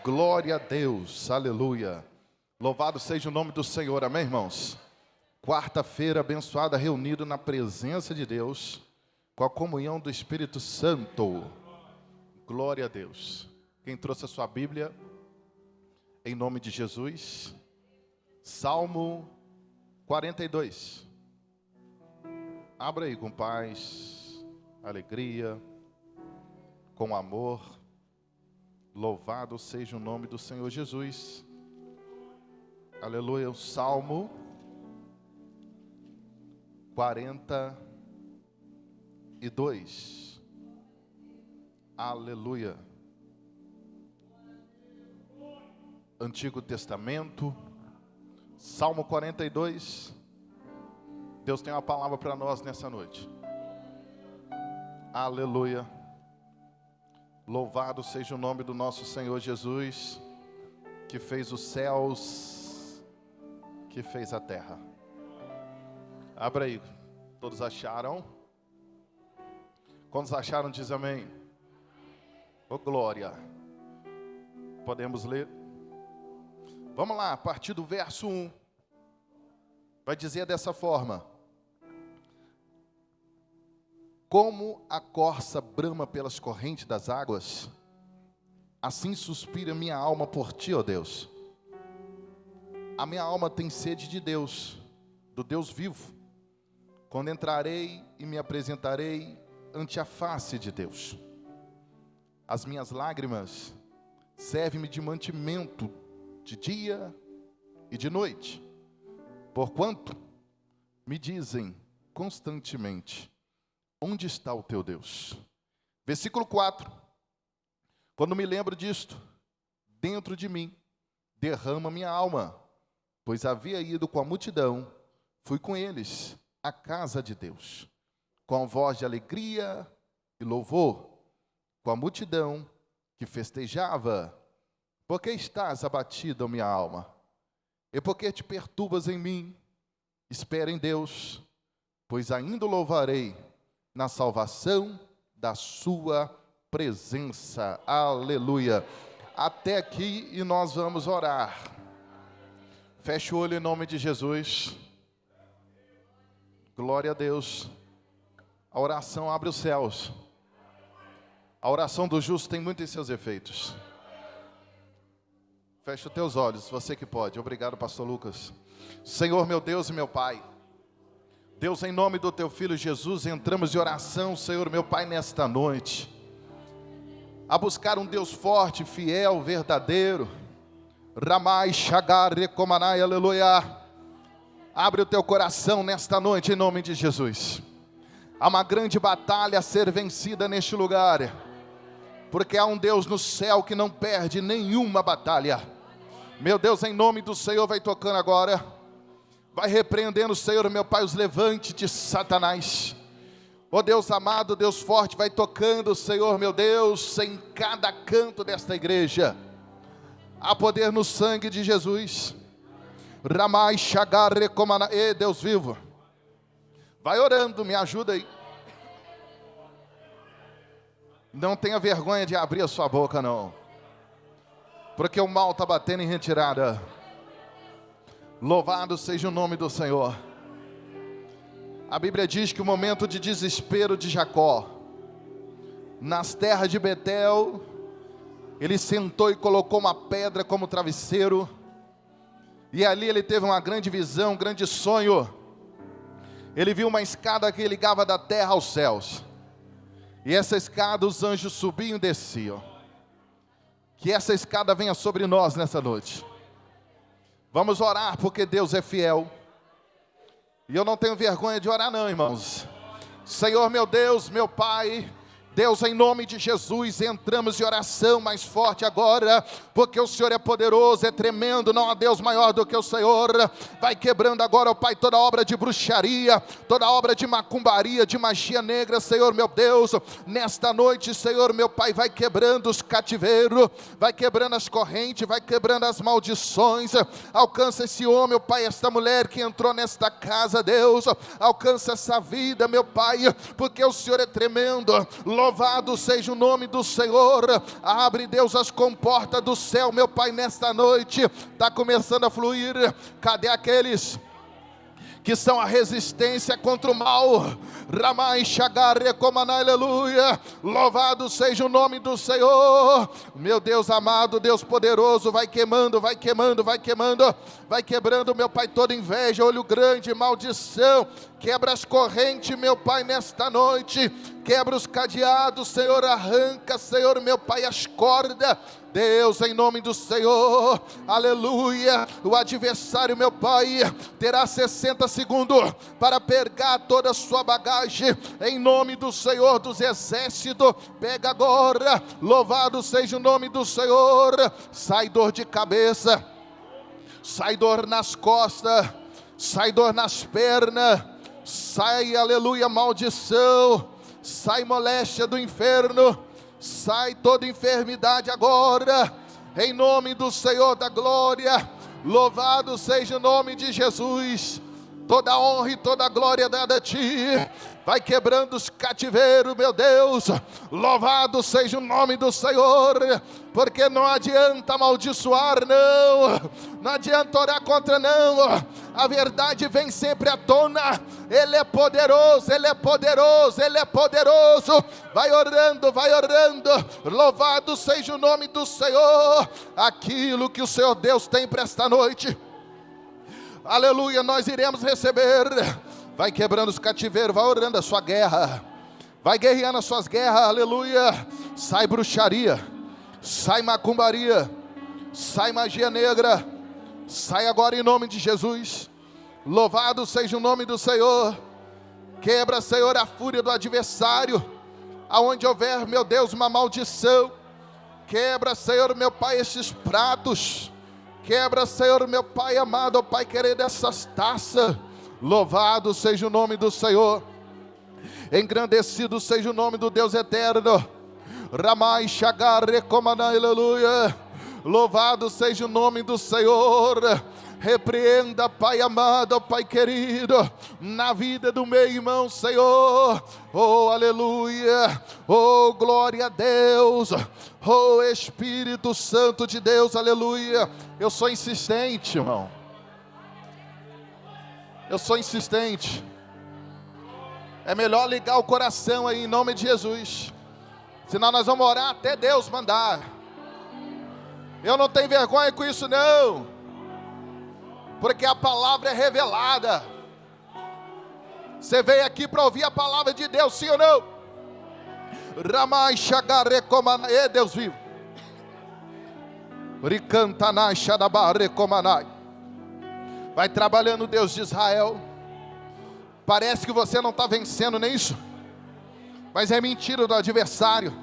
Glória a Deus, aleluia. Louvado seja o nome do Senhor, amém, irmãos? Quarta-feira abençoada, reunido na presença de Deus, com a comunhão do Espírito Santo. Glória a Deus. Quem trouxe a sua Bíblia, em nome de Jesus, Salmo 42. Abra aí com paz, alegria, com amor. Louvado seja o nome do Senhor Jesus. Aleluia. O Salmo 42. Aleluia. Antigo Testamento, Salmo 42. Deus tem uma palavra para nós nessa noite. Aleluia. Louvado seja o nome do nosso Senhor Jesus, que fez os céus, que fez a terra. Abra aí. Todos acharam? Quantos acharam, diz amém. Oh, glória. Podemos ler? Vamos lá, a partir do verso 1. Vai dizer dessa forma: como a corça brama pelas correntes das águas, assim suspira minha alma por ti, ó Deus. A minha alma tem sede de Deus, do Deus vivo. Quando entrarei e me apresentarei ante a face de Deus. As minhas lágrimas servem-me de mantimento de dia e de noite, porquanto me dizem constantemente: onde está o teu Deus? Versículo 4. Quando me lembro disto, dentro de mim derrama minha alma, pois havia ido com a multidão, fui com eles à casa de Deus, com voz de alegria e louvor, com a multidão que festejava. Por que estás abatida, minha alma? E por que te perturbas em mim? Espera em Deus, pois ainda o louvarei na salvação da sua presença. Aleluia. Até aqui e nós vamos orar. Feche o olho em nome de Jesus. Glória a Deus. A oração abre os céus. A oração do justo tem muito em seus efeitos. Feche os teus olhos, você que pode. Obrigado, pastor Lucas. Senhor, meu Deus e meu Pai, Deus, em nome do teu Filho Jesus, entramos em oração, Senhor, meu Pai, nesta noite, a buscar um Deus forte, fiel, verdadeiro. Ramai, Shagar, Recomanai, aleluia. Abre o teu coração nesta noite, em nome de Jesus. Há uma grande batalha a ser vencida neste lugar, porque há um Deus no céu que não perde nenhuma batalha. Meu Deus, em nome do Senhor, vai tocando agora. Vai repreendendo, Senhor, meu Pai, os levantes de Satanás. Ó Deus amado, Deus forte, vai tocando, Senhor, meu Deus, em cada canto desta igreja. Há poder no sangue de Jesus. Ramai, Shagar, Recomana. Deus vivo. Vai orando, me ajuda aí. Não tenha vergonha de abrir a sua boca, não. Porque o mal está batendo em retirada. Louvado seja o nome do Senhor. A Bíblia diz que o momento de desespero de Jacó, nas terras de Betel, ele sentou e colocou uma pedra como travesseiro, e ali ele teve uma grande visão, um grande sonho. Ele viu uma escada que ligava da terra aos céus, e essa escada os anjos subiam e desciam. Que essa escada venha sobre nós nessa noite. Vamos orar, porque Deus é fiel. E eu não tenho vergonha de orar não, irmãos. Senhor, meu Deus, meu Pai, Deus, em nome de Jesus, entramos em oração mais forte agora, porque o Senhor é poderoso, é tremendo, não há Deus maior do que o Senhor. Vai quebrando agora, ó Pai, toda obra de bruxaria, toda obra de macumbaria, de magia negra, Senhor, meu Deus. Nesta noite, Senhor, meu Pai, vai quebrando os cativeiros, vai quebrando as correntes, vai quebrando as maldições. Alcança esse homem, ó Pai, esta mulher que entrou nesta casa, Deus. Alcança essa vida, meu Pai, porque o Senhor é tremendo. Louvado seja o nome do Senhor. Abre, Deus, as comportas do céu, meu Pai, nesta noite. Está começando a fluir. Cadê aqueles que são a resistência contra o mal? Ramai Shagare Komanai, aleluia. Louvado seja o nome do Senhor. Meu Deus amado, Deus poderoso, vai queimando, vai queimando, vai queimando, vai quebrando, meu Pai, toda inveja, olho grande, maldição. Quebra as correntes, meu Pai, nesta noite. Quebra os cadeados, Senhor, arranca, Senhor, meu Pai, as cordas. Deus, em nome do Senhor, aleluia. O adversário, meu Pai, terá 60 segundos para pegar toda a sua bagagem, em nome do Senhor dos exércitos. Pega agora, louvado seja o nome do Senhor. Sai dor de cabeça, sai dor nas costas, sai dor nas pernas, sai, aleluia, maldição, sai moléstia do inferno. Sai toda enfermidade agora, em nome do Senhor da glória. Louvado seja o nome de Jesus. Toda honra e toda glória dada a Ti. Vai quebrando os cativeiros, meu Deus. Louvado seja o nome do Senhor. Porque não adianta amaldiçoar, não. Não adianta orar contra, não. A verdade vem sempre à tona. Ele é poderoso, Ele é poderoso, Ele é poderoso. Vai orando, vai orando. Louvado seja o nome do Senhor. Aquilo que o Senhor Deus tem para esta noite, aleluia, nós iremos receber. Vai quebrando os cativeiros, vai orando a sua guerra, vai guerreando as suas guerras, aleluia. Sai bruxaria, sai macumbaria, sai magia negra, sai agora em nome de Jesus. Louvado seja o nome do Senhor. Quebra, Senhor, a fúria do adversário, aonde houver, meu Deus, uma maldição. Quebra, Senhor, meu Pai, estes pratos. Quebra, Senhor, meu Pai amado, ó Pai querido, essas taças. Louvado seja o nome do Senhor. Engrandecido seja o nome do Deus eterno. Ramai Shagare Komanai, aleluia. Louvado seja o nome do Senhor. Repreenda, Pai amado, Pai querido, na vida do meu irmão, Senhor. Oh, aleluia. Oh, glória a Deus. Oh, Espírito Santo de Deus, aleluia. Eu sou insistente, irmão. Eu sou insistente. É melhor ligar o coração aí em nome de Jesus. Senão nós vamos orar até Deus mandar. Eu não tenho vergonha com isso, não. Porque a palavra é revelada. Você veio aqui para ouvir a palavra de Deus, sim ou não? Ramai Shagare Komanai, Deus vivo. Ricantanai Shadabare Komanai. Vai trabalhando, Deus de Israel. Parece que você não está vencendo nem isso, mas é mentira do adversário.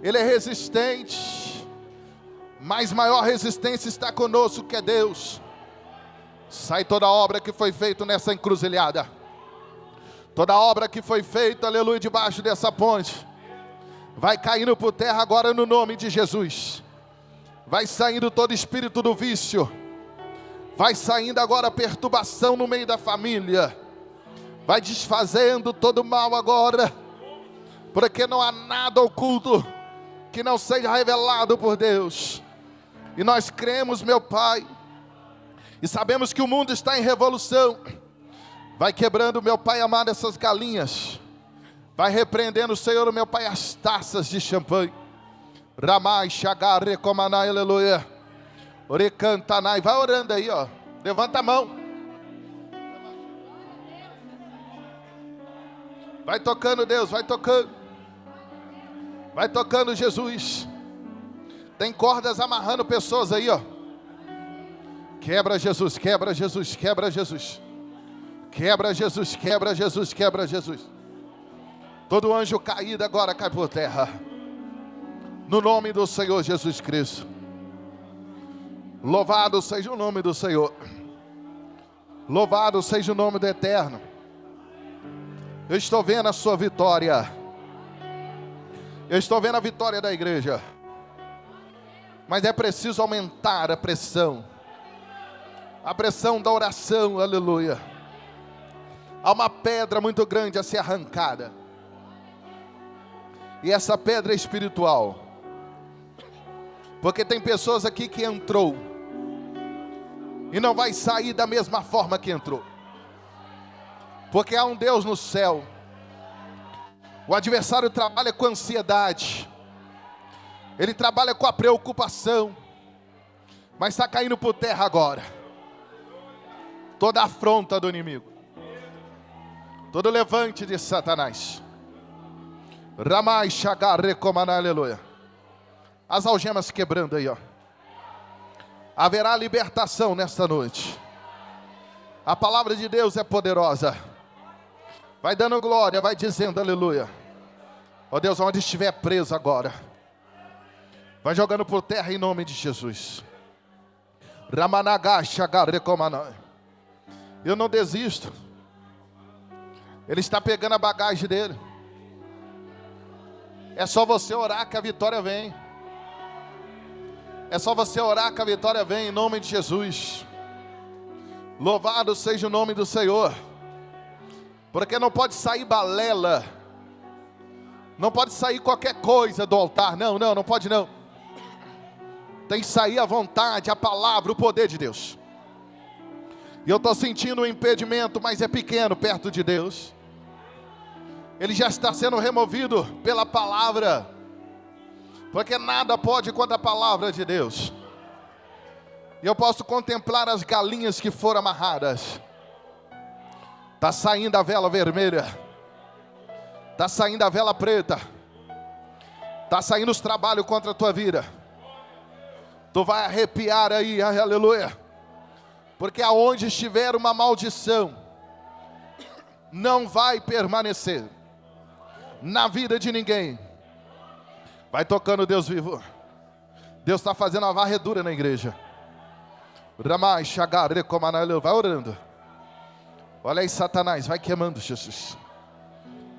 Ele é resistente, mas maior resistência está conosco, que é Deus. Sai toda obra que foi feita nessa encruzilhada, toda obra que foi feita, aleluia, debaixo dessa ponte, vai caindo por terra agora no nome de Jesus. Vai saindo todo espírito do vício, vai saindo agora a perturbação no meio da família, vai desfazendo todo mal agora, porque não há nada oculto que não seja revelado por Deus. E nós cremos, meu Pai, e sabemos que o mundo está em revolução. Vai quebrando, meu Pai amado, essas galinhas. Vai repreendendo, Senhor, meu Pai, as taças de champanhe. Ramai Shagare Komanai, aleluia. Orecantanai, vai orando aí, ó. Levanta a mão. Vai tocando, Deus, vai tocando. Vai tocando, Jesus. Tem cordas amarrando pessoas aí, ó. Quebra, Jesus, quebra, Jesus, quebra, Jesus. Quebra, Jesus, quebra, Jesus, quebra, Jesus. Todo anjo caído agora cai por terra. No nome do Senhor Jesus Cristo. Louvado seja o nome do Senhor. Louvado seja o nome do Eterno. Eu estou vendo a sua vitória. Eu estou vendo a vitória da igreja. Mas é preciso aumentar a pressão. A pressão da oração, aleluia. Há uma pedra muito grande a ser arrancada. E essa pedra é espiritual. Porque tem pessoas aqui que entrou e não vai sair da mesma forma que entrou. Porque há um Deus no céu. O adversário trabalha com ansiedade. Ele trabalha com a preocupação. Mas está caindo por terra agora toda a afronta do inimigo, todo levante de Satanás. Ramai Shagar Recomaná, aleluia. As algemas quebrando aí, ó. Haverá libertação nesta noite. A palavra de Deus é poderosa. Vai dando glória, vai dizendo aleluia. Ó Deus, onde estiver preso agora, vai jogando por terra em nome de Jesus. Ramanagá Shagar Recomaná. Eu não desisto. Ele está pegando a bagagem dele. É só você orar que a vitória vem. É só você orar que a vitória vem em nome de Jesus. Louvado seja o nome do Senhor. Porque não pode sair balela. Não pode sair qualquer coisa do altar. Não pode não. Tem que sair a vontade, a palavra, o poder de Deus. E eu estou sentindo um impedimento, mas é pequeno perto de Deus. Ele já está sendo removido pela palavra. Porque nada pode contra a palavra de Deus. E eu posso contemplar as galinhas que foram amarradas. Está saindo a vela vermelha. Está saindo a vela preta. Está saindo os trabalhos contra a tua vida. Tu vai arrepiar aí, aleluia. Porque aonde estiver uma maldição, não vai permanecer na vida de ninguém. Vai tocando Deus vivo. Deus está fazendo uma varredura na igreja. Ramai Shagar Recomaná, vai orando. Olha aí Satanás, vai queimando Jesus.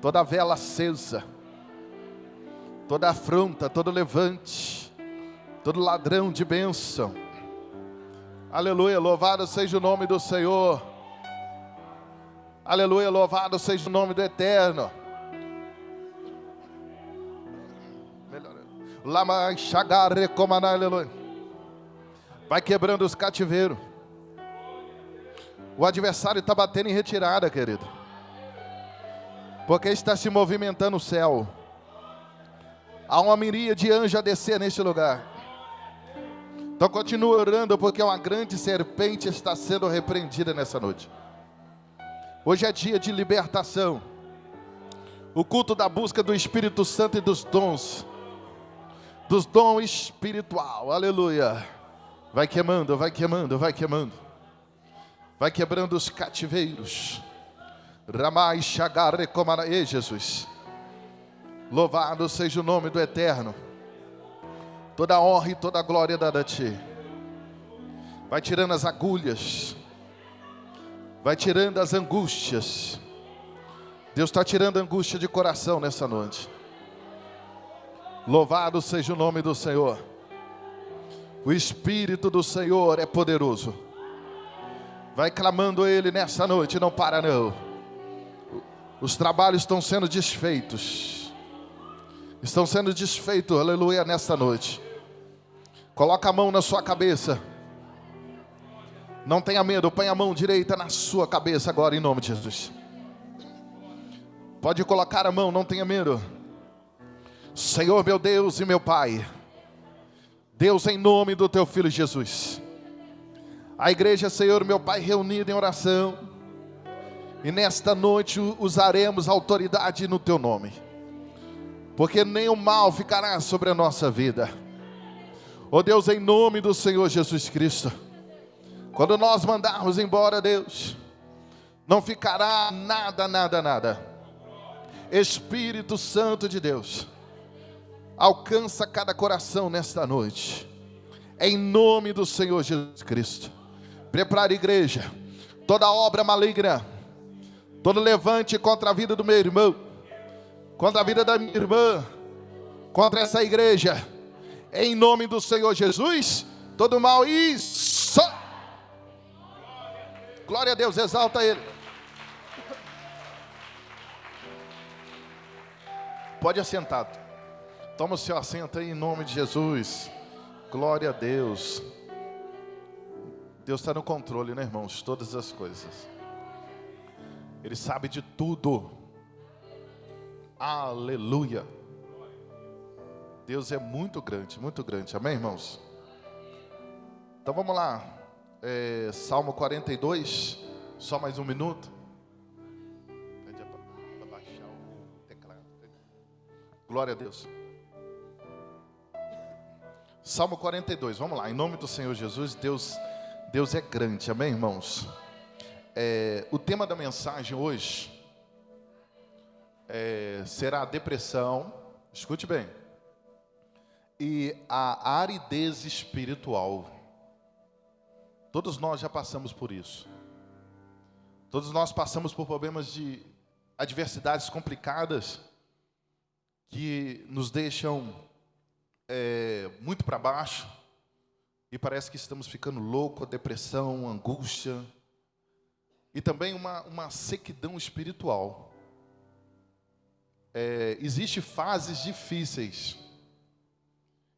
Toda vela acesa, toda afronta, todo levante, todo ladrão de bênção. Aleluia, louvado seja o nome do Senhor. Aleluia, louvado seja o nome do Eterno. Lama Shagar Recomaná, aleluia. Vai quebrando os cativeiros. O adversário está batendo em retirada, querido. Porque está se movimentando o céu. Há uma miríade de anjos a descer neste lugar. Então continua orando, porque uma grande serpente está sendo repreendida nessa noite. Hoje é dia de libertação. O culto da busca do Espírito Santo e dos dons. Dos dons espiritual, aleluia. Vai queimando, vai queimando, vai queimando. Vai quebrando os cativeiros. Ramai Shagar Recomaná, ei Jesus. Louvado seja o nome do Eterno. Toda a honra e toda a glória dada a Ti. Vai tirando as agulhas. Vai tirando as angústias. Deus está tirando a angústia de coração nessa noite. Louvado seja o nome do Senhor. O Espírito do Senhor é poderoso. Vai clamando Ele nessa noite, não para não. Os trabalhos estão sendo desfeitos. Estão sendo desfeitos, aleluia, nessa noite. Coloca a mão na sua cabeça. Não tenha medo, põe a mão direita na sua cabeça agora, em nome de Jesus. Pode colocar a mão, não tenha medo. Senhor meu Deus e meu Pai, Deus, em nome do Teu Filho Jesus, a igreja, Senhor meu Pai, reunida em oração, e nesta noite usaremos autoridade no Teu nome, porque nenhum mal ficará sobre a nossa vida. Ó Deus, em nome do Senhor Jesus Cristo, quando nós mandarmos embora, Deus, não ficará nada. Espírito Santo de Deus, alcança cada coração nesta noite, em nome do Senhor Jesus Cristo. Prepara a igreja, toda obra maligna, todo levante contra a vida do meu irmão, contra a vida da minha irmã, contra essa igreja, em nome do Senhor Jesus, todo mal, isso, glória a Deus, exalta Ele. Pode assentar. Toma o seu assento aí em nome de Jesus. Glória a Deus. Deus está no controle, né, irmãos? De todas as coisas. Ele sabe de tudo. Aleluia. Deus é muito grande, muito grande. Amém, irmãos? Então vamos lá. Salmo 42. Só mais um minuto. Pede para baixar o teclado. Glória a Deus. Salmo 42, vamos lá, em nome do Senhor Jesus. Deus é grande, amém, irmãos? O tema da mensagem hoje será a depressão, escute bem, e a aridez espiritual. Todos nós já passamos por isso. Todos nós passamos por problemas de adversidades complicadas que nos deixam muito para baixo, e parece que estamos ficando loucos, depressão, angústia, e também uma sequidão espiritual. Existem fases difíceis,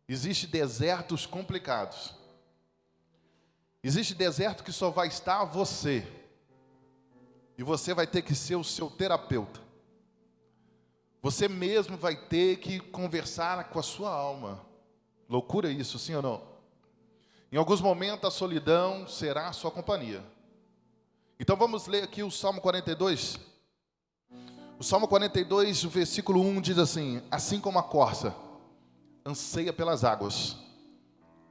existem desertos complicados, existe deserto que só vai estar você, e você vai ter que ser o seu terapeuta. Você mesmo vai ter que conversar com a sua alma. Loucura isso, sim ou não? Em alguns momentos a solidão será a sua companhia. Então vamos ler aqui o Salmo 42. O Salmo 42, o versículo 1 diz assim: assim como a corça anseia pelas águas,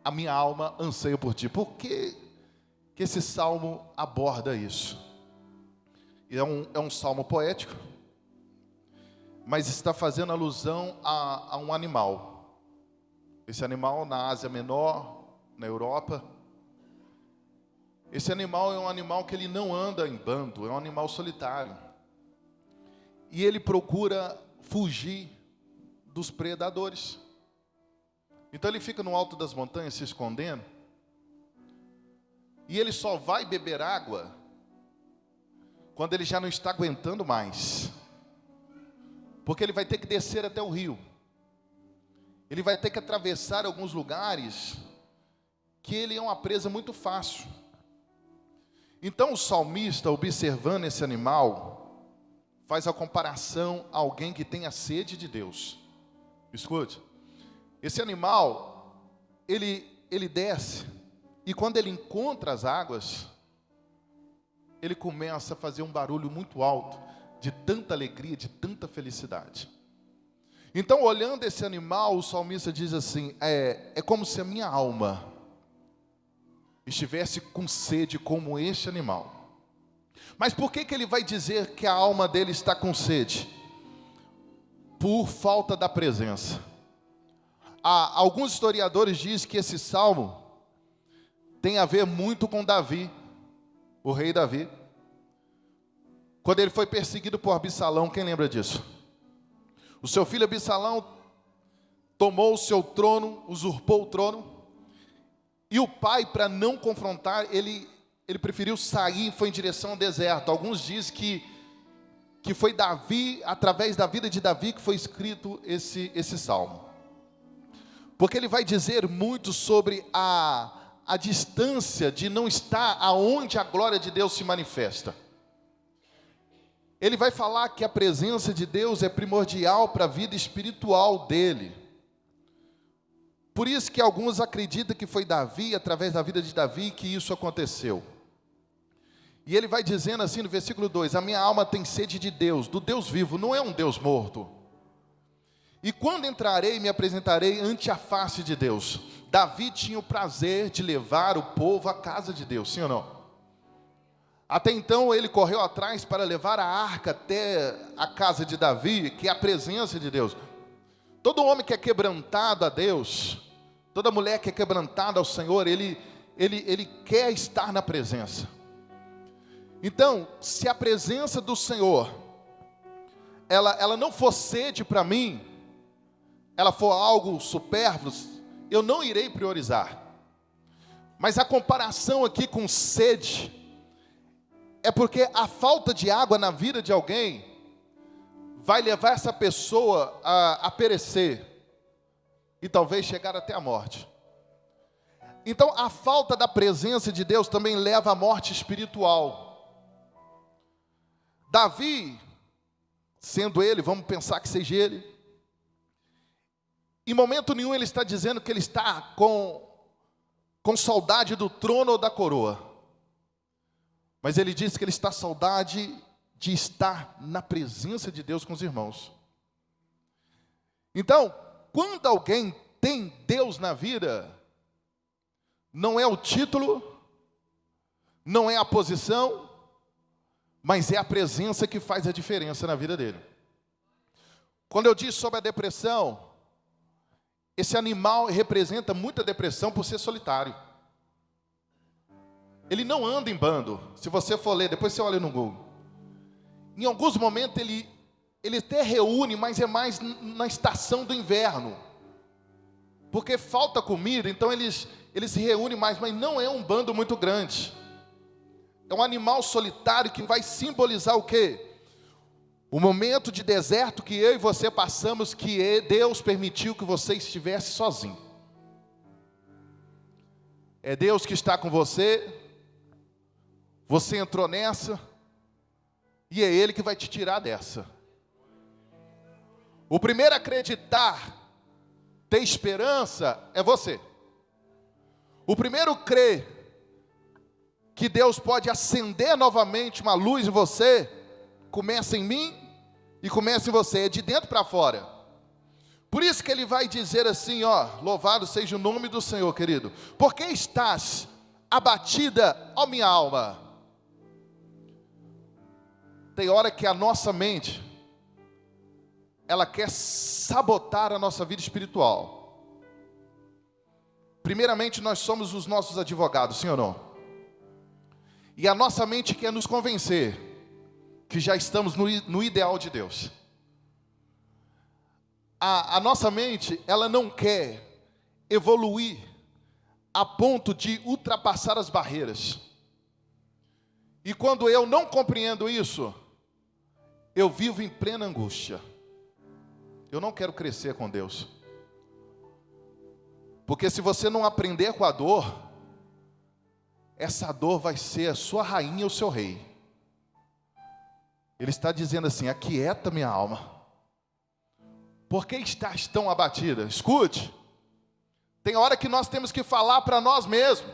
a minha alma anseia por ti. Por que esse salmo aborda isso? É um salmo poético, mas está fazendo alusão a um animal. Esse animal na Ásia Menor, na Europa. Esse animal é um animal que ele não anda em bando, é um animal solitário. E ele procura fugir dos predadores. Então ele fica no alto das montanhas se escondendo. E ele só vai beber água quando ele já não está aguentando mais. Porque ele vai ter que descer até o rio. Ele vai ter que atravessar alguns lugares que ele é uma presa muito fácil. Então o salmista, observando esse animal, faz a comparação a alguém que tem a sede de Deus. Escute, esse animal, ele desce, e quando ele encontra as águas, ele começa a fazer um barulho muito alto, de tanta alegria, de tanta felicidade. Então, olhando esse animal, o salmista diz assim: é como se a minha alma estivesse com sede como este animal. Mas por que ele vai dizer que a alma dele está com sede? Por falta da presença. Alguns historiadores dizem que esse salmo tem a ver muito com Davi, o rei Davi. Quando ele foi perseguido por Absalão, quem lembra disso? O seu filho Absalão tomou o seu trono, usurpou o trono, e o pai, para não confrontar, ele preferiu sair e foi em direção ao deserto. Alguns dizem que foi Davi, através da vida de Davi, que foi escrito esse salmo. Porque ele vai dizer muito sobre a distância de não estar aonde a glória de Deus se manifesta. Ele vai falar que a presença de Deus é primordial para a vida espiritual dele. Por isso que alguns acreditam que foi Davi, através da vida de Davi, que isso aconteceu. E ele vai dizendo assim no versículo 2: a minha alma tem sede de Deus, do Deus vivo, não é um Deus morto. E quando entrarei, me apresentarei ante a face de Deus. Davi tinha o prazer de levar o povo à casa de Deus, sim ou não? Até então ele correu atrás para levar a arca até a casa de Davi, que é a presença de Deus. Todo homem que é quebrantado a Deus, toda mulher que é quebrantada ao Senhor, ele quer estar na presença. Então, se a presença do Senhor, ela não for sede para mim, ela for algo supérfluo, eu não irei priorizar. Mas a comparação aqui com sede, é porque a falta de água na vida de alguém vai levar essa pessoa a perecer. e talvez chegar até a morte. Então, a falta da presença de Deus também leva à morte espiritual. Davi, sendo ele, vamos pensar que seja ele, em momento nenhum ele está dizendo que ele está com saudade do trono ou da coroa. Mas ele diz que ele está com saudade de estar na presença de Deus com os irmãos. Então, quando alguém tem Deus na vida, não é o título, não é a posição, mas é a presença que faz a diferença na vida dele. Quando eu disse sobre a depressão, esse animal representa muita depressão por ser solitário. Ele não anda em bando. Se você for ler, depois você olha no Google. Em alguns momentos ele até reúne, mas é mais na estação do inverno. Porque falta comida, então eles se reúnem mais, mas não é um bando muito grande. É um animal solitário que vai simbolizar o quê? O momento de deserto que eu e você passamos, que Deus permitiu que você estivesse sozinho. É Deus que está com você, você entrou nessa, e é Ele que vai te tirar dessa. O primeiro a acreditar, ter esperança, é você. O primeiro crer que Deus pode acender novamente uma luz em você, começa em mim e começa em você, é de dentro para fora. Por isso que ele vai dizer assim, louvado seja o nome do Senhor, querido. Por que estás abatida, ó minha alma? Tem hora que a nossa mente, ela quer sabotar a nossa vida espiritual. Primeiramente, nós somos os nossos advogados, sim ou não? E a nossa mente quer nos convencer que já estamos no ideal de Deus. A nossa mente, ela não quer evoluir a ponto de ultrapassar as barreiras. E quando eu não compreendo isso, eu vivo em plena angústia. Eu não quero crescer com Deus. Porque se você não aprender com a dor, essa dor vai ser a sua rainha ou o seu rei. Ele está dizendo assim, aquieta minha alma. Por que estás tão abatida? Escute, tem hora que nós temos que falar para nós mesmos.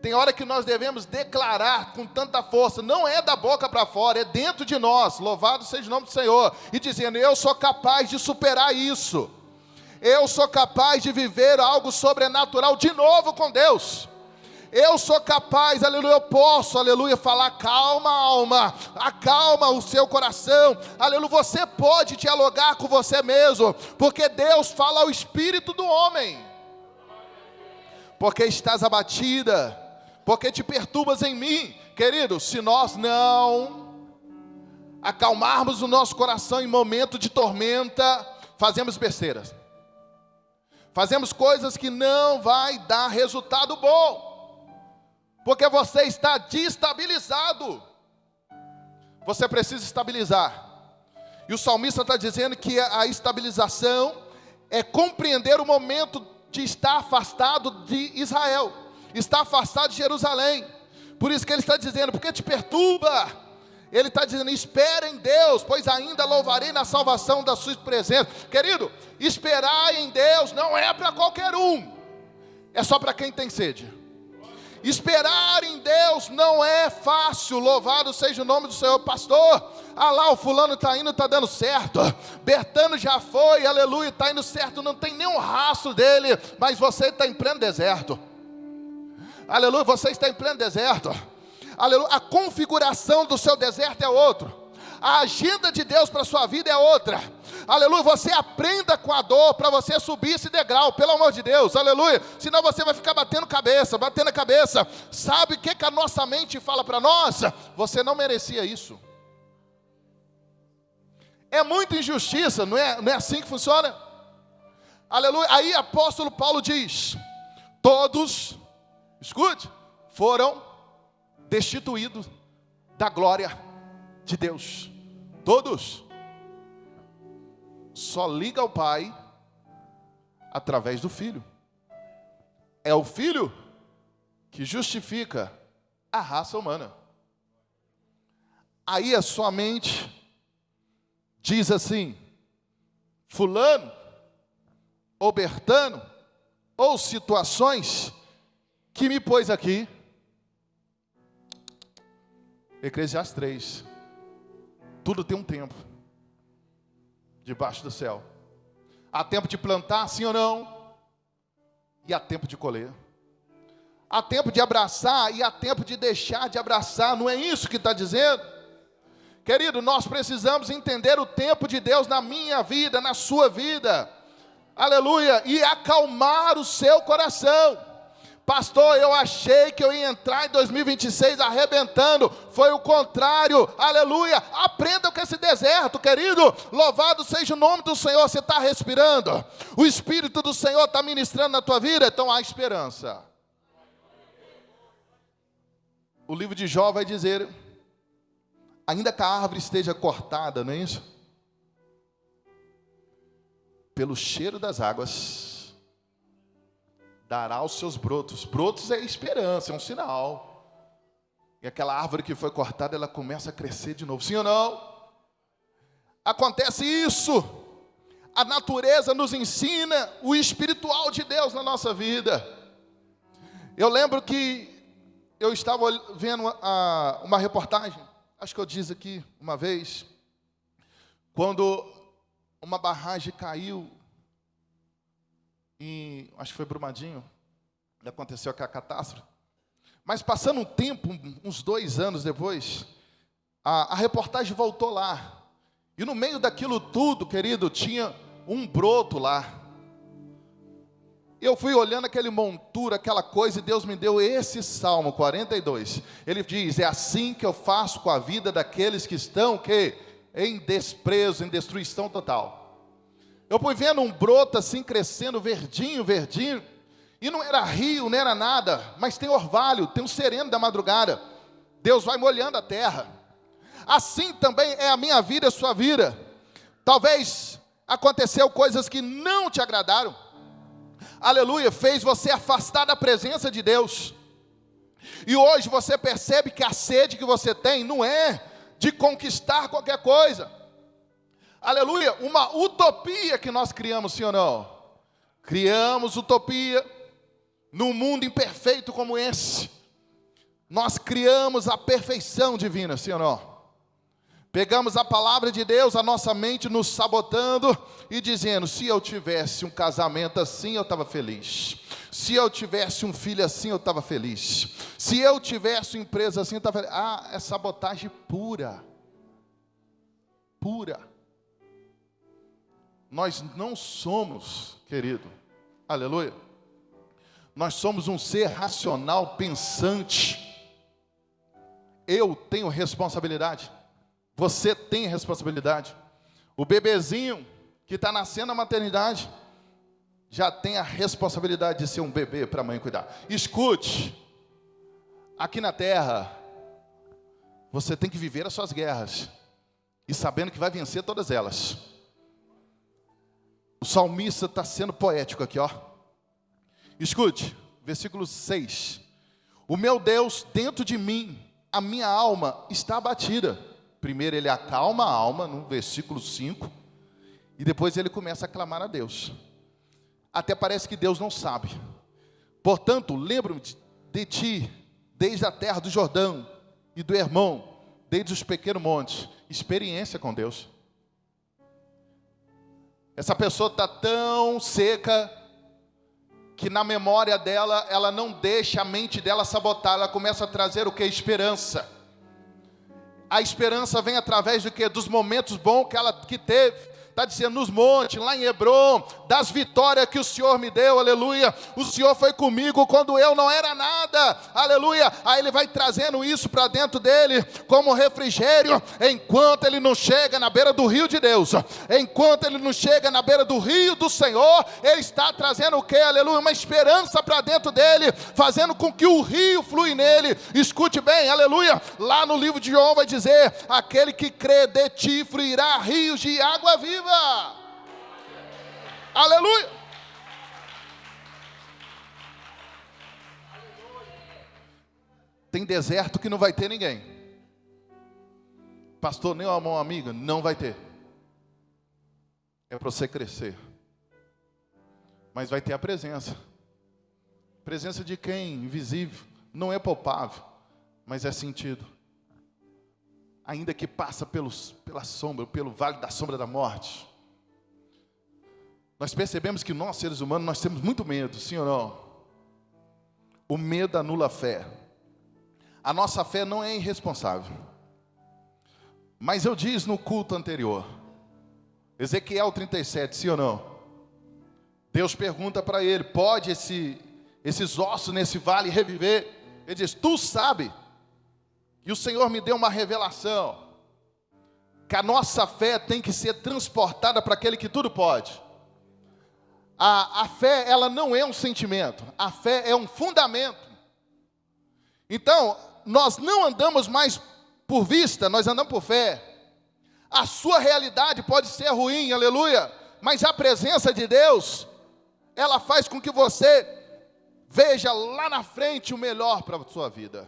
Tem hora que nós devemos declarar com tanta força, não é da boca para fora, é dentro de nós, louvado seja o nome do Senhor, e dizendo, eu sou capaz de superar isso. Eu sou capaz de viver algo sobrenatural de novo com Deus. Eu sou capaz, aleluia, eu posso, aleluia, falar, calma alma, acalma o seu coração, aleluia, você pode dialogar com você mesmo, porque Deus fala ao espírito do homem. Porque estás abatida, porque te perturbas em mim, querido, se nós não acalmarmos o nosso coração em momento de tormenta, fazemos besteiras, fazemos coisas que não vai dar resultado bom. Porque você está destabilizado. Você precisa estabilizar. E o salmista está dizendo que a estabilização é compreender o momento de estar afastado de Israel, estar afastado de Jerusalém. Por isso que ele está dizendo, porque te perturba? Ele está dizendo, espera em Deus, pois ainda louvarei na salvação da sua presença. Querido, esperar em Deus não é para qualquer um, é só para quem tem sede. Esperar em Deus não é fácil, louvado seja o nome do Senhor. Pastor, lá o fulano está indo, está dando certo, Bertano já foi, aleluia, está indo certo, não tem nenhum rastro dele, mas você está em pleno deserto, aleluia, você está em pleno deserto, aleluia, a configuração do seu deserto é outro, a agenda de Deus para a sua vida é outra, aleluia, você aprenda com a dor para você subir esse degrau, pelo amor de Deus, aleluia, senão você vai ficar batendo a cabeça, sabe o que a nossa mente fala para nós? Você não merecia isso, é muita injustiça, não é assim que funciona? Aleluia, aí apóstolo Paulo diz, todos, escute, foram destituídos da glória de Deus, todos. Só liga ao Pai através do Filho. É o Filho que justifica a raça humana. Aí a sua mente diz assim: fulano, ou Bertano, ou situações que me pôs aqui. Eclesiastes 3. Tudo tem um tempo debaixo do céu. Há tempo de plantar, sim ou não? E há tempo de colher. Há tempo de abraçar e há tempo de deixar de abraçar. Não é isso que está dizendo? Querido, nós precisamos entender o tempo de Deus na minha vida, na sua vida. Aleluia. E acalmar o seu coração. Pastor, eu achei que eu ia entrar em 2026 arrebentando. Foi o contrário. Aleluia. Aprenda com esse deserto, querido. Louvado seja o nome do Senhor. Você está respirando. O Espírito do Senhor está ministrando na tua vida. Então há esperança. O livro de Jó vai dizer: ainda que a árvore esteja cortada, não é isso? Pelo cheiro das águas, dará os seus brotos. Brotos é esperança, é um sinal. E aquela árvore que foi cortada, ela começa a crescer de novo. Sim ou não? Acontece isso. A natureza nos ensina o espiritual de Deus na nossa vida. Eu lembro que eu estava vendo uma reportagem, acho que eu disse aqui uma vez, quando uma barragem caiu, acho que foi Brumadinho, aconteceu aquela catástrofe. Mas passando um tempo, uns 2 anos depois, a reportagem voltou lá. E no meio daquilo tudo, querido, tinha um broto lá. Eu fui olhando aquele montura, aquela coisa, e Deus me deu esse Salmo 42. Ele diz: é assim que eu faço com a vida daqueles que estão em desprezo, em destruição total. Eu fui vendo um broto assim crescendo, verdinho, verdinho, e não era rio, não era nada, mas tem orvalho, tem um sereno da madrugada. Deus vai molhando a terra. Assim também é a minha vida e a sua vida. Talvez aconteceu coisas que não te agradaram. Aleluia, fez você afastar da presença de Deus. E hoje você percebe que a sede que você tem não é de conquistar qualquer coisa. Aleluia, uma utopia que nós criamos, sim ou não? Criamos utopia num mundo imperfeito como esse. Nós criamos a perfeição divina, sim ou não? Pegamos a palavra de Deus, a nossa mente nos sabotando e dizendo: se eu tivesse um casamento assim, eu estava feliz. Se eu tivesse um filho assim, eu estava feliz. Se eu tivesse uma empresa assim, eu estava feliz. É sabotagem pura. Pura. Nós não somos, querido, aleluia, nós somos um ser racional, pensante. Eu tenho responsabilidade. Você tem responsabilidade. O bebezinho que está nascendo na maternidade já tem a responsabilidade de ser um bebê para a mãe cuidar. Escute, aqui na terra você tem que viver as suas guerras e sabendo que vai vencer todas elas. O salmista está sendo poético aqui, ó. Escute, versículo 6. O meu Deus dentro de mim, a minha alma está abatida. Primeiro ele acalma a alma, no versículo 5, e depois ele começa a clamar a Deus. Até parece que Deus não sabe. Portanto, lembro-me de ti, desde a terra do Jordão e do Hermon, desde os pequenos montes. Experiência com Deus. Essa pessoa está tão seca, que na memória dela, ela não deixa a mente dela sabotar, ela começa a trazer o que? Esperança. A esperança vem através do que? Dos momentos bons que teve. Está dizendo, nos montes, lá em Hebron, das vitórias que o Senhor me deu, aleluia. O Senhor foi comigo quando eu não era nada, aleluia. Aí ele vai trazendo isso para dentro dele, como refrigério, enquanto ele não chega na beira do rio de Deus. Enquanto ele não chega na beira do rio do Senhor, ele está trazendo o que? Aleluia, uma esperança para dentro dele, fazendo com que o rio flui nele. Escute bem, aleluia. Lá no livro de João vai dizer, aquele que crê de ti fluirá rios de água viva. Aleluia. Tem deserto que não vai ter ninguém. Pastor, nem uma mão amiga, não vai ter. É para você crescer. Mas vai ter a presença. Presença de quem? Invisível. Não é palpável, mas é sentido. Ainda que passa pela sombra, pelo vale da sombra da morte. Nós percebemos que nós, seres humanos, nós temos muito medo, sim ou não? O medo anula a fé. A nossa fé não é irresponsável. Mas eu disse no culto anterior, Ezequiel 37, sim ou não? Deus pergunta para ele, pode esses ossos nesse vale reviver? Ele diz, tu sabe. E o Senhor me deu uma revelação, que a nossa fé tem que ser transportada para aquele que tudo pode. A fé, ela não é um sentimento, a fé é um fundamento. Então, nós não andamos mais por vista, nós andamos por fé. A sua realidade pode ser ruim, aleluia, mas a presença de Deus, ela faz com que você veja lá na frente o melhor para a sua vida.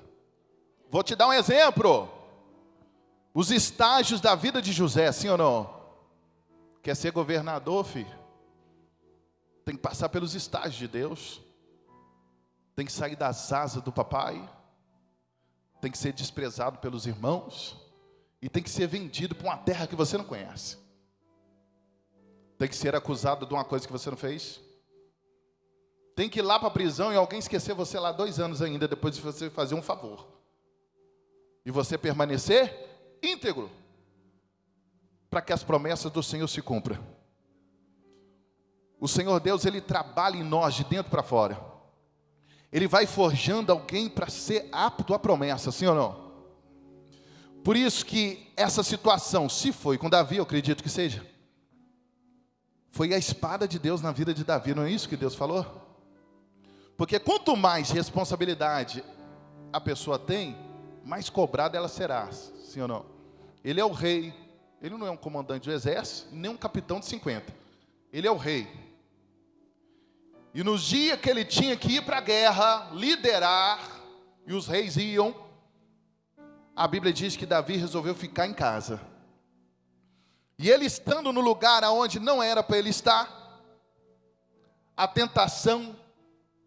Vou te dar um exemplo. Os estágios da vida de José, sim ou não? Quer ser governador, filho? Tem que passar pelos estágios de Deus. Tem que sair das asas do papai. Tem que ser desprezado pelos irmãos. E tem que ser vendido para uma terra que você não conhece. Tem que ser acusado de uma coisa que você não fez. Tem que ir lá para a prisão e alguém esquecer você lá 2 anos ainda, depois de você fazer um favor. E você permanecer íntegro, para que as promessas do Senhor se cumpram. O Senhor Deus, Ele trabalha em nós de dentro para fora. Ele vai forjando alguém para ser apto à promessa, sim ou não? Por isso que essa situação, se foi com Davi, eu acredito que seja, foi a espada de Deus na vida de Davi, não é isso que Deus falou? Porque quanto mais responsabilidade a pessoa tem, mais cobrada ela será, sim ou não? Ele é o rei, ele não é um comandante do exército, nem um capitão de 50. Ele é o rei. E nos dias que ele tinha que ir para a guerra, liderar, e os reis iam, a Bíblia diz que Davi resolveu ficar em casa. E ele estando no lugar onde não era para ele estar, a tentação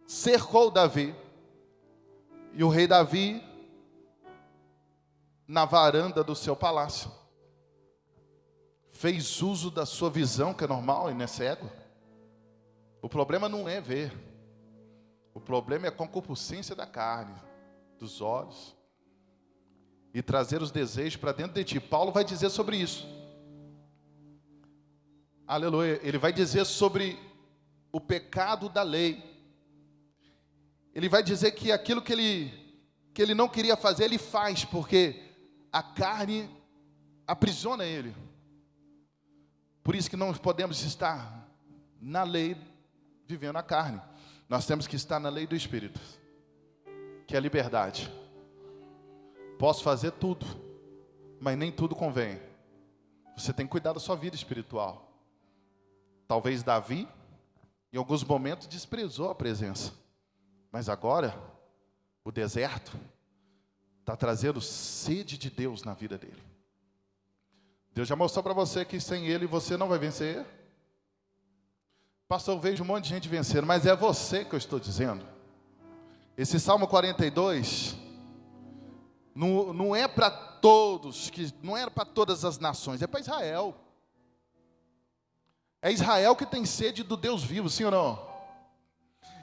cercou Davi. E o rei Davi, na varanda do seu palácio, fez uso da sua visão, que é normal e não é cego. O problema não é ver. O problema é a concupiscência da carne, dos olhos. E trazer os desejos para dentro de ti. Paulo vai dizer sobre isso. Aleluia. Ele vai dizer sobre o pecado da lei. Ele vai dizer que aquilo que ele não queria fazer, ele faz, porque a carne aprisiona ele. Por isso que não podemos estar na lei, vivendo a carne. Nós temos que estar na lei do Espírito, que é a liberdade. Posso fazer tudo, mas nem tudo convém. Você tem que cuidar da sua vida espiritual. Talvez Davi, em alguns momentos, desprezou a presença. Mas agora, o deserto está trazendo sede de Deus na vida dele. Deus já mostrou para você que sem Ele você não vai vencer. Pastor, eu vejo um monte de gente vencendo, mas é você que eu estou dizendo. Esse Salmo 42 não é para todos, não é para todas as nações, é para Israel. É Israel que tem sede do Deus vivo, sim ou não?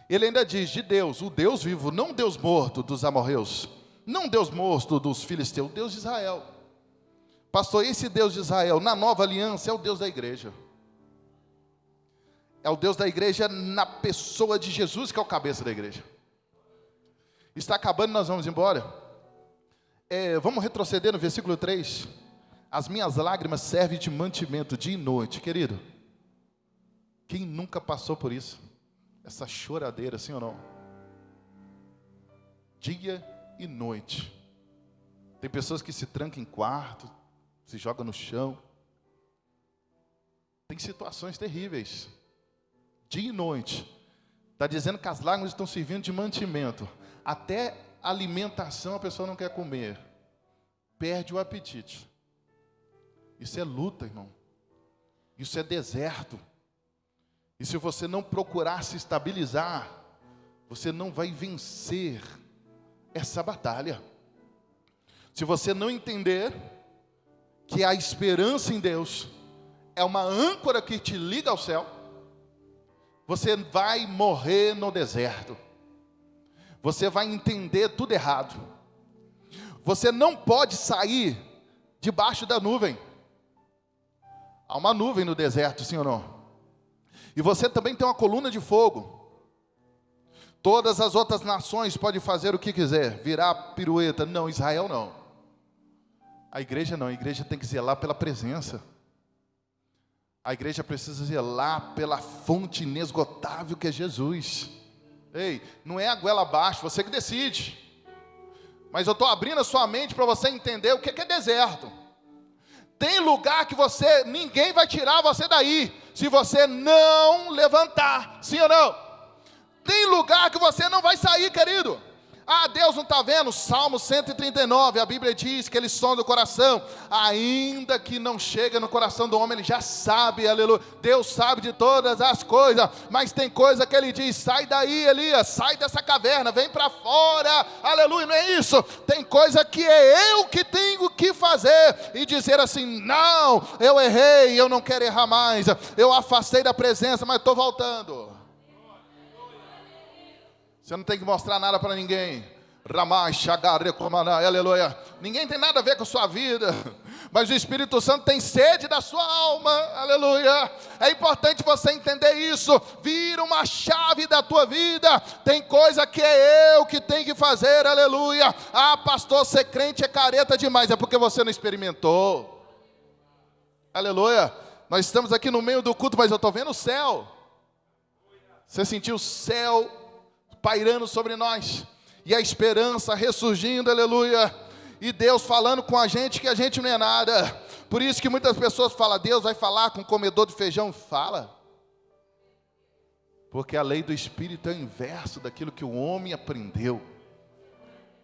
Ele ainda diz de Deus, o Deus vivo, não o Deus morto dos amorreus, não o Deus morto dos filisteus, o Deus de Israel. Pastor, esse Deus de Israel, na nova aliança, é o Deus da igreja. É o Deus da igreja na pessoa de Jesus, que é o cabeça da igreja. Está acabando, nós vamos embora. Vamos retroceder no versículo 3. As minhas lágrimas servem de mantimento dia e noite. Querido, quem nunca passou por isso? Essa choradeira, sim ou não? Dia e noite. Tem pessoas que se trancam em quarto, se jogam no chão. Tem situações terríveis. Dia e noite. Está dizendo que as lágrimas estão servindo de mantimento. Até alimentação a pessoa não quer comer, perde o apetite. Isso é luta, irmão. Isso é deserto. E se você não procurar se estabilizar, você não vai vencer essa batalha. Se você não entender que a esperança em Deus é uma âncora que te liga ao céu, você vai morrer no deserto. Você vai entender tudo errado. Você não pode sair debaixo da nuvem. Há uma nuvem no deserto, sim ou não? E você também tem uma coluna de fogo. Todas as outras nações podem fazer o que quiser, virar pirueta. Não, Israel não. A igreja não, a igreja tem que zelar pela presença. A igreja precisa zelar pela fonte inesgotável que é Jesus. Ei, não é a goela abaixo, você que decide. Mas eu estou abrindo a sua mente para você entender o que é deserto. Tem lugar que ninguém vai tirar você daí, se você não levantar, sim ou não? Tem lugar que você não vai sair, querido. Ah, Deus não está vendo? Salmo 139, a Bíblia diz que Ele sonda o coração, ainda que não chegue no coração do homem, Ele já sabe, aleluia. Deus sabe de todas as coisas, mas tem coisa que Ele diz: sai daí, Elias, sai dessa caverna, vem para fora, aleluia. Não é isso? Tem coisa que é eu que tenho que fazer, e dizer assim: não, eu errei, eu não quero errar mais, eu afastei da presença, mas estou voltando. Você não tem que mostrar nada para ninguém. Ramai, Shagar, Recomaná, aleluia. Ninguém tem nada a ver com a sua vida, mas o Espírito Santo tem sede da sua alma, aleluia. É importante você entender isso. Vira uma chave da tua vida. Tem coisa que é eu que tenho que fazer, aleluia. Ah, pastor, ser crente é careta demais. É porque você não experimentou, aleluia. Nós estamos aqui no meio do culto, mas eu estou vendo o céu. Você sentiu o céu pairando sobre nós, e a esperança ressurgindo, aleluia, e Deus falando com a gente que a gente não é nada. Por isso que muitas pessoas falam: Deus vai falar com um comedor de feijão. Fala, porque a lei do Espírito é o inverso daquilo que o homem aprendeu.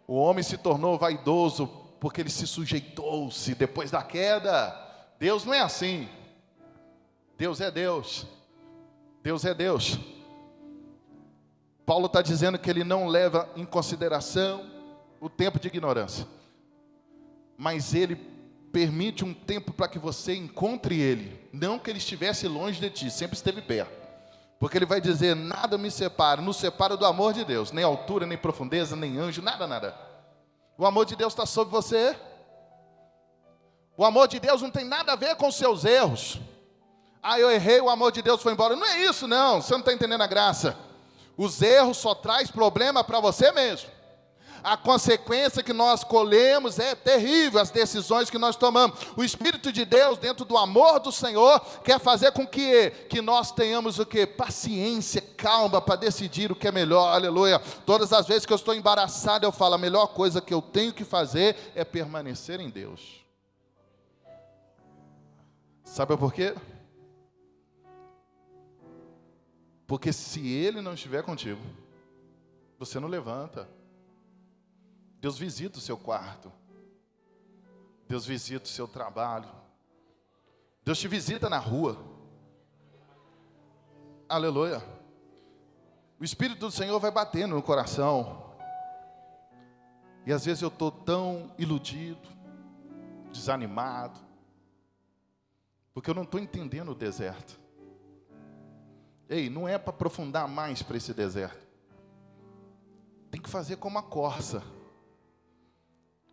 O homem se tornou vaidoso porque ele se sujeitou-se depois da queda. Deus não é assim. Deus é Deus. Deus é Deus. Paulo está dizendo que ele não leva em consideração o tempo de ignorância, mas ele permite um tempo para que você encontre ele. Não que ele estivesse longe de ti, sempre esteve perto, porque ele vai dizer: nada me separa, nos separa do amor de Deus, nem altura, nem profundeza, nem anjo, nada, nada. O amor de Deus está sobre você. O amor de Deus não tem nada a ver com os seus erros. Ah, eu errei, o amor de Deus foi embora. Não é isso, não, você não está entendendo a graça. Os erros só traz problema para você mesmo. A consequência que nós colhemos é terrível, as decisões que nós tomamos. O Espírito de Deus, dentro do amor do Senhor, quer fazer com que nós tenhamos o quê? Paciência, calma, para decidir o que é melhor, aleluia. Todas as vezes que eu estou embaraçado, eu falo: a melhor coisa que eu tenho que fazer é permanecer em Deus. Sabe por quê? Porque se Ele não estiver contigo, você não levanta. Deus visita o seu quarto. Deus visita o seu trabalho. Deus te visita na rua. Aleluia. O Espírito do Senhor vai batendo no coração. E às vezes eu estou tão iludido, desanimado, porque eu não estou entendendo o deserto. Ei, não é para aprofundar mais para esse deserto. Tem que fazer como a corça.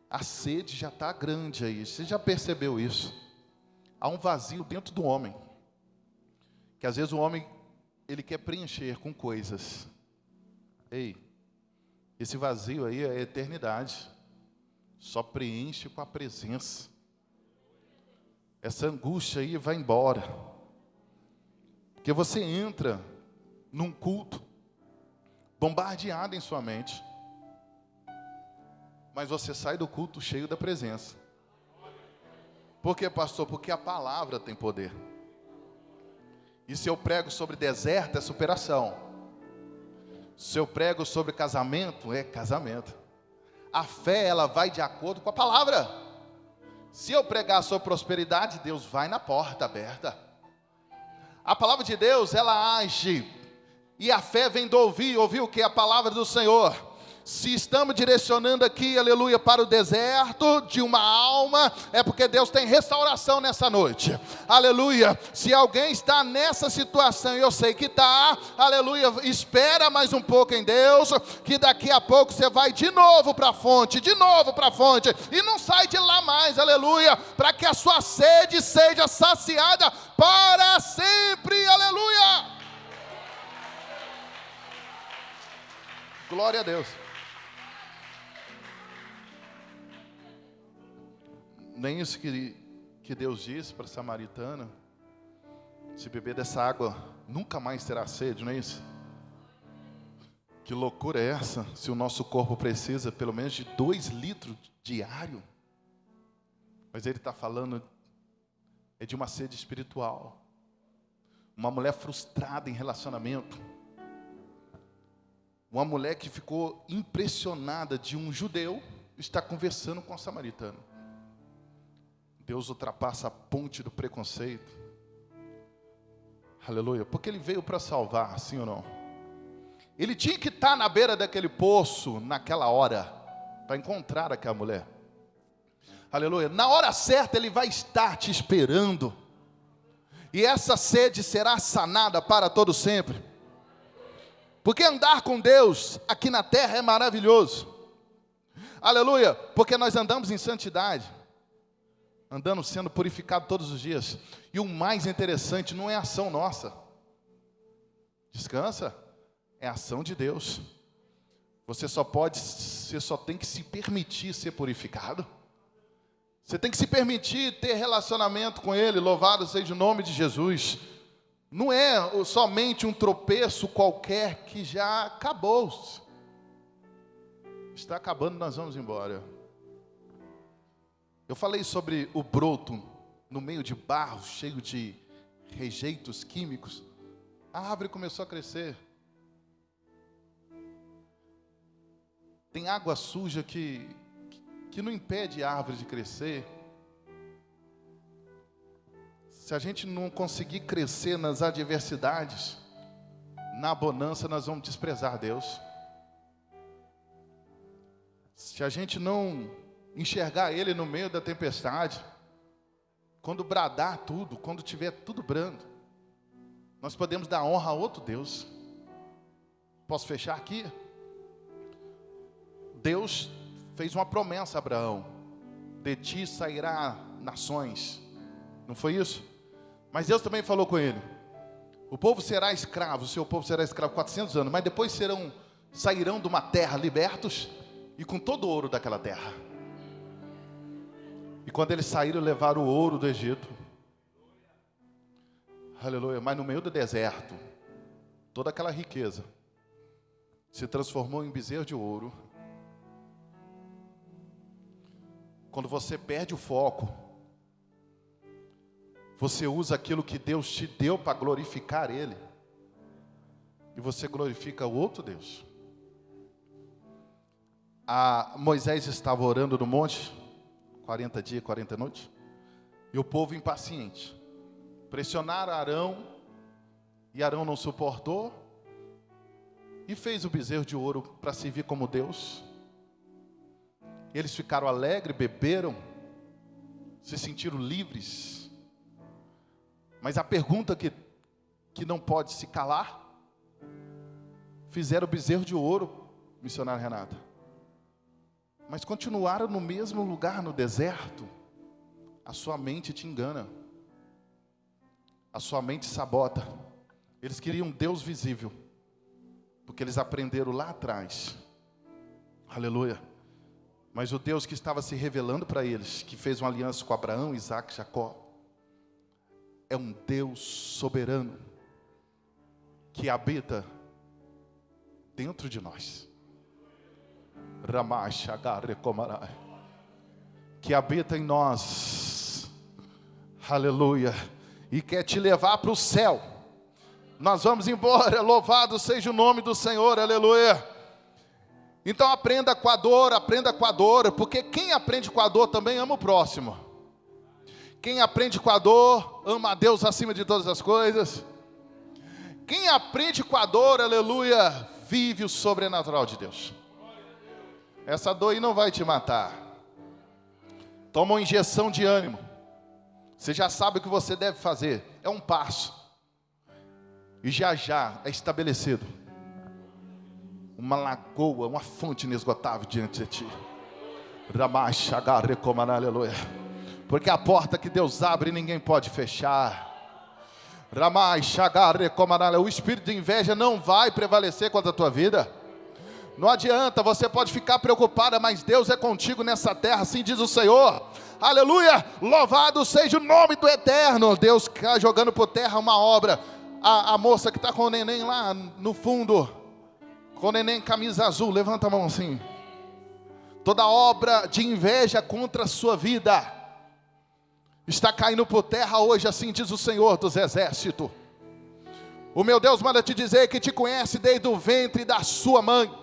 A sede já está grande aí. Você já percebeu isso? Há um vazio dentro do homem, que às vezes o homem, ele quer preencher com coisas. Ei, esse vazio aí é a eternidade. Só preenche com a presença. Essa angústia aí vai embora. Porque você entra num culto bombardeado em sua mente, mas você sai do culto cheio da presença. Por quê, pastor? Porque a palavra tem poder. E se eu prego sobre deserto, é superação. Se eu prego sobre casamento, é casamento. A fé, ela vai de acordo com a palavra. Se eu pregar sobre prosperidade, Deus vai na porta aberta. A palavra de Deus, ela age. E a fé vem do ouvir o que? A palavra do Senhor. Se estamos direcionando aqui, aleluia, para o deserto de uma alma, é porque Deus tem restauração nessa noite, aleluia. Se alguém está nessa situação, e eu sei que está, aleluia, espera mais um pouco em Deus, que daqui a pouco você vai de novo para a fonte, e não sai de lá mais, aleluia, para que a sua sede seja saciada para sempre, aleluia. Glória a Deus. Nem isso que Deus disse para a samaritana: se beber dessa água, nunca mais terá sede, não é isso? Que loucura é essa, se o nosso corpo precisa pelo menos de 2 litros diário? Mas ele está falando de uma sede espiritual. Uma mulher frustrada em relacionamento. Uma mulher que ficou impressionada de um judeu estar conversando com a samaritana. Deus ultrapassa a ponte do preconceito. Aleluia. Porque ele veio para salvar, sim ou não? Ele tinha que estar na beira daquele poço, naquela hora, para encontrar aquela mulher. Aleluia. Na hora certa ele vai estar te esperando. E essa sede será sanada para todo sempre. Porque andar com Deus aqui na terra é maravilhoso. Aleluia. Porque nós andamos em santidade. Andando sendo purificado todos os dias. E o mais interessante não é a ação nossa. Descansa. É a ação de Deus. Você só tem que se permitir ser purificado. Você tem que se permitir ter relacionamento com Ele. Louvado seja o nome de Jesus. Não é somente um tropeço qualquer que já acabou. Está acabando, nós vamos embora. Eu falei sobre o broto no meio de barro, cheio de rejeitos químicos. A árvore começou a crescer. Tem água suja que não impede a árvore de crescer. Se a gente não conseguir crescer nas adversidades, na bonança nós vamos desprezar Deus. Se a gente não enxergar Ele no meio da tempestade, quando bradar tudo, quando tiver tudo brando, nós podemos dar honra a outro Deus. Posso fechar aqui? Deus fez uma promessa a Abraão: de ti sairá nações. Não foi isso? Mas Deus também falou com ele: o povo será escravo, o seu povo será escravo 400 anos, mas depois sairão de uma terra libertos e com todo o ouro daquela terra. E quando eles saíram, levaram o ouro do Egito. Aleluia. Mas no meio do deserto, toda aquela riqueza se transformou em bezerro de ouro. Quando você perde o foco, você usa aquilo que Deus te deu para glorificar Ele, e você glorifica o outro Deus. Moisés estava orando no monte, 40 dias, 40 noites, e o povo impaciente. Pressionaram Arão, e Arão não suportou, e fez o bezerro de ouro para servir como Deus. Eles ficaram alegres, beberam, se sentiram livres. Mas a pergunta que não pode se calar: fizeram o bezerro de ouro, missionário Renata, mas continuaram no mesmo lugar, no deserto. A sua mente te engana, a sua mente sabota. Eles queriam um Deus visível, porque eles aprenderam lá atrás, aleluia. Mas o Deus que estava se revelando para eles, que fez uma aliança com Abraão, Isaac e Jacó, é um Deus soberano, que habita dentro de nós. Que habita em nós, aleluia, e quer te levar para o céu. Nós vamos embora, louvado seja o nome do Senhor, aleluia. Então aprenda com a dor, porque quem aprende com a dor também ama o próximo. Quem aprende com a dor, ama a Deus acima de todas as coisas. Quem aprende com a dor, aleluia, vive o sobrenatural de Deus. Essa dor aí não vai te matar. Toma uma injeção de ânimo. Você já sabe o que você deve fazer. É um passo. E já é estabelecido uma lagoa, uma fonte inesgotável diante de ti. Aleluia. Porque a porta que Deus abre, ninguém pode fechar. O espírito de inveja não vai prevalecer contra a tua vida. Não adianta, você pode ficar preocupada, mas Deus é contigo nessa terra, assim diz o Senhor. Aleluia, louvado seja o nome do Eterno. Deus está jogando por terra uma obra. A moça que está com o neném lá no fundo, com o neném camisa azul, levanta a mão assim. Toda obra de inveja contra a sua vida está caindo por terra hoje, assim diz o Senhor dos Exércitos. O meu Deus manda te dizer que te conhece desde o ventre da sua mãe.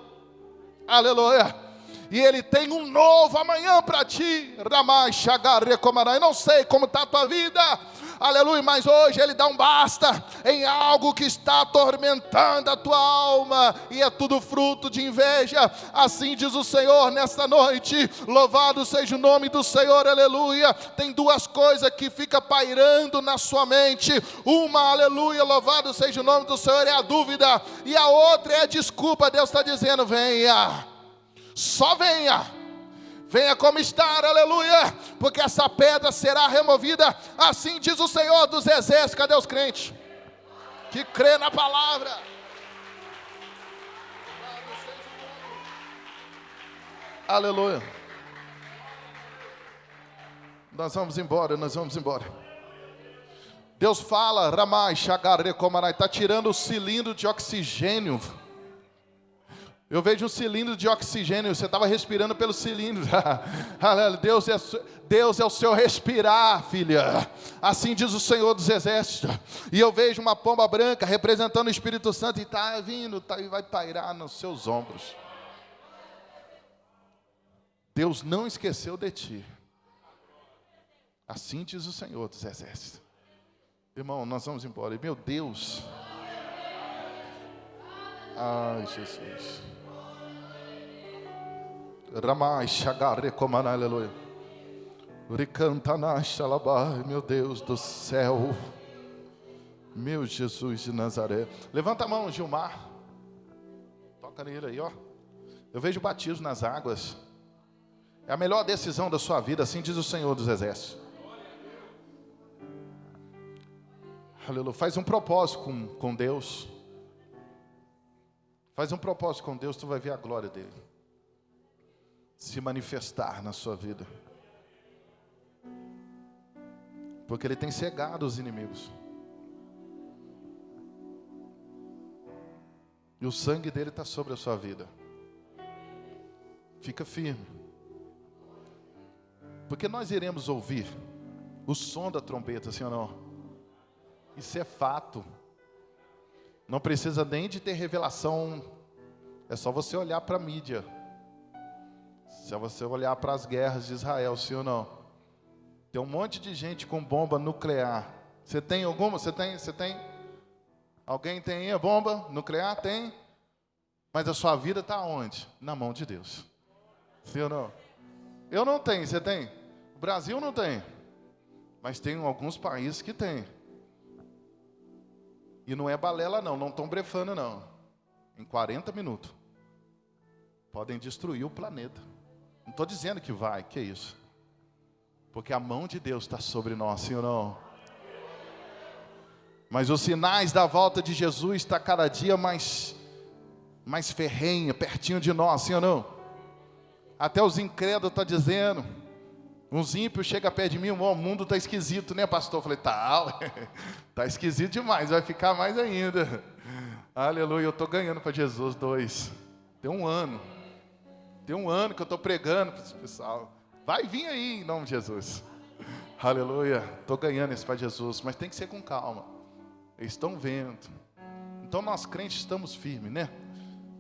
Aleluia. E Ele tem um novo amanhã para ti. Eu não sei como está a tua vida, aleluia, mas hoje Ele dá um basta em algo que está atormentando a tua alma, e é tudo fruto de inveja. Assim diz o Senhor nesta noite. Louvado seja o nome do Senhor, aleluia. Tem duas coisas que fica pairando na sua mente. Uma, aleluia, louvado seja o nome do Senhor, é a dúvida, e a outra é a desculpa. Deus está dizendo: venha, só venha. Venha como está, aleluia, porque essa pedra será removida, assim diz o Senhor dos Exércitos. Cadê os crentes que crê na palavra? Aleluia. Nós vamos embora. Deus fala, está tirando o cilindro de oxigênio. Eu vejo um cilindro de oxigênio, você estava respirando pelo cilindro. Deus é o seu respirar, filha. Assim diz o Senhor dos Exércitos. E eu vejo uma pomba branca representando o Espírito Santo, e está vindo, e vai pairar nos seus ombros. Deus não esqueceu de ti. Assim diz o Senhor dos Exércitos. Irmão, nós vamos embora. Meu Deus. Ai, Jesus. Aleluia. Meu Deus do céu. Meu Jesus de Nazaré. Levanta a mão, Gilmar. Toca nele aí, ó. Eu vejo batismo nas águas. É a melhor decisão da sua vida, assim diz o Senhor dos Exércitos. Aleluia. Faz um propósito com Deus. Faz um propósito com Deus, tu vai ver a glória dele se manifestar na sua vida. Porque Ele tem cegado os inimigos. E o sangue dele está sobre a sua vida. Fica firme. Porque nós iremos ouvir o som da trombeta, sim ou não? Isso é fato. Não precisa nem de ter revelação. É só você olhar para a mídia. Se você olhar para as guerras de Israel, sim ou não? Tem um monte de gente com bomba nuclear. Você tem alguma? Você tem? Alguém tem a bomba nuclear? Tem. Mas a sua vida está onde? Na mão de Deus. Sim ou não? Eu não tenho, você tem? O Brasil não tem. Mas tem alguns países que tem. E não é balela não estão blefando não. Em 40 minutos. Podem destruir o planeta. Não estou dizendo que vai, que é isso. Porque a mão de Deus está sobre nós, sim ou não? Mas os sinais da volta de Jesus está cada dia mais ferrenha, pertinho de nós, sim ou não? Até os incrédulos estão dizendo. Uns ímpios chegam perto de mim, o mundo está esquisito, né, pastor? Eu falei, tá esquisito demais, vai ficar mais ainda. Aleluia, eu estou ganhando para Jesus 2. Tem um ano que eu estou pregando para esse pessoal. Vai vir aí em nome de Jesus. Aleluia, estou ganhando isso para Jesus, mas tem que ser com calma. Eles estão vendo. Então nós crentes estamos firmes, né?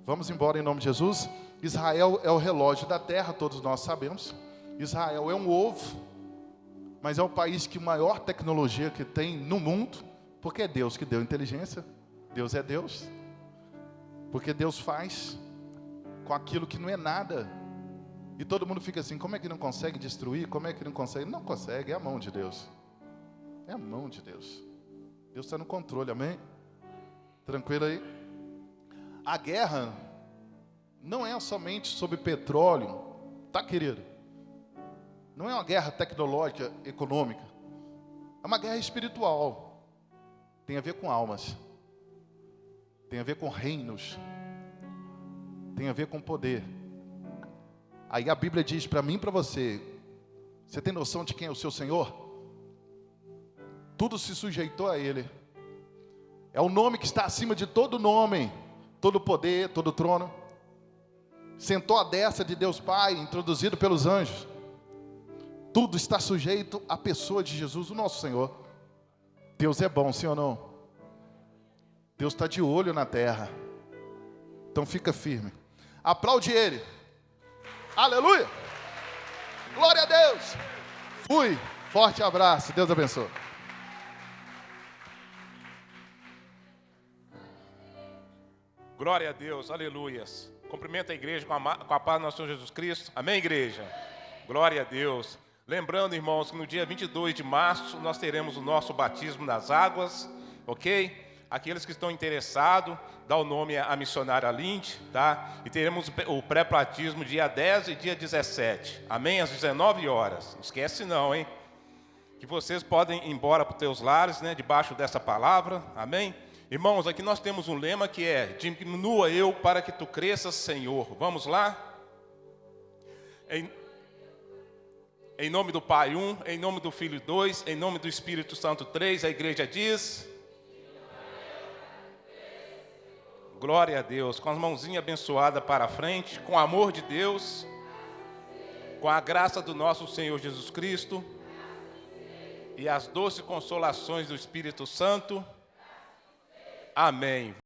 Vamos embora em nome de Jesus. Israel é o relógio da terra, todos nós sabemos. Israel é um ovo, mas é o país que maior tecnologia que tem no mundo, porque é Deus que deu inteligência. Deus é Deus. Porque Deus faz com aquilo que não é nada. E todo mundo fica assim, como é que não consegue destruir? Como é que não consegue? Não consegue, é a mão de Deus. É a mão de Deus. Deus está no controle, amém? Tranquilo aí? A guerra não é somente sobre petróleo, tá, querido? Não é uma guerra tecnológica, econômica. É uma guerra espiritual. Tem a ver com almas. Tem a ver com reinos. Tem a ver com poder. Aí a Bíblia diz para mim e para você, você tem noção de quem é o seu Senhor? Tudo se sujeitou a Ele. É o nome que está acima de todo nome, todo poder, todo trono. Sentou à destra de Deus Pai, introduzido pelos anjos. Tudo está sujeito à pessoa de Jesus, o nosso Senhor. Deus é bom, sim ou não? Deus está de olho na terra. Então fica firme. Aplaude Ele. Aleluia. Glória a Deus. Fui. Forte abraço. Deus abençoe. Glória a Deus, aleluias. Cumprimento a igreja com a paz do nosso Senhor Jesus Cristo. Amém, igreja? Glória a Deus. Lembrando, irmãos, que no dia 22 de março nós teremos o nosso batismo nas águas, ok? Aqueles que estão interessados, dá o nome à missionária Linde, tá? E teremos o pré-batismo dia 10 e dia 17. Amém? Às 19 horas. Não esquece não, hein? Que vocês podem ir embora para os teus lares, né? Debaixo dessa palavra. Amém? Irmãos, aqui nós temos um lema que é: diminua eu para que tu cresças, Senhor. Vamos lá? Em nome do Pai 1, em nome do Filho 2, em nome do Espírito Santo 3, a igreja diz: glória a Deus. Com as mãozinhas abençoadas para a frente, com o amor de Deus, com a graça do nosso Senhor Jesus Cristo e as doces consolações do Espírito Santo. Amém.